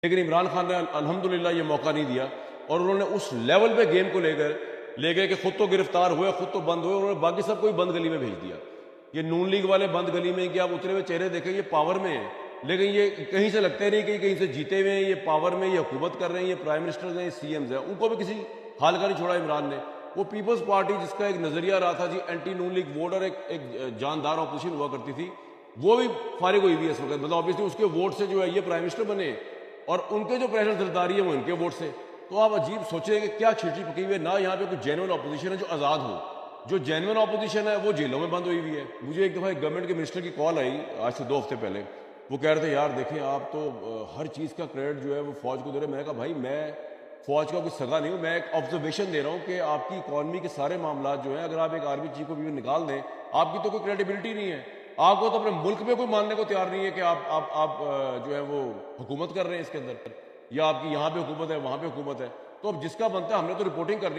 लेकिन इमरान खान ने अल्हम्दुलिल्लाह ये मौका नहीं दिया और उन्होंने उस लेवल पे गेम को ले गए कि खुद तो गिरफ्तार हुए, खुद तो बंद हुए, उन्होंने बाकी सबको ही बंद गली में भेज दिया। ये नून लीग वाले बंद गली में, कि आप उतरे हुए चेहरे देखें, ये पावर में है, लेकिन ये कहीं से लगते नहीं कि कहीं से जीते हुए हैं, ये पावर में, ये हुकूमत कर रहे हैं, ये प्राइम मिनिस्टर हैं, ये सीएम्स हैं, उनको भी किसी हाल का नहीं छोड़ा इमरान ने। वो पीपल्स पार्टी जिसका एक नजरिया रहा था जी एंटी नून लीग वोट और एक जानदार ऑपोजिशन हुआ करती थी, वो भी फारिग हुई हुई है इस वक्त। मतलब ऑब्वियसली उसके वोट से जो है ये प्राइम मिनिस्टर बने और उनके जो प्रेशर जरदारी है वो इनके वोट से। तो आप अजीब सोचें कि क्या खिचड़ी पकी हुई है ना, यहाँ पे कोई जेन्युइन ऑपोजिशन है जो आज़ाद हो। जो जेन्युइन ऑपोजिशन है वो जेलों में बंद हुई हुई है। मुझे एक दफ़ा गवर्नमेंट के मिनिस्टर की कॉल आई आज से 2 हफ्ते पहले। वो कह रहे थे यार देखें आप तो हर चीज़ का क्रेडिट जो है वो फौज को दे रहे हैं। मैंने कहा भाई मैं फौज का कोई सगा नहीं हूँ, मैं एक ऑब्जर्वेशन दे रहा हूँ कि आपकी इकॉनमी के सारे मामला जो है, अगर आप एक आर्मी चीफ को भी निकाल दें, आपकी तो कोई क्रेडिबिलिटी नहीं है। आपको तो अपने मुल्क में कोई मानने को तैयार नहीं है कि आप जो है वो हुकूमत कर रहे हैं इसके अंदर, या आपकी यहाँ पे हुकूमत है वहाँ पे हुकूमत है। तो अब जिसका बनता है हमने तो रिपोर्टिंग करनी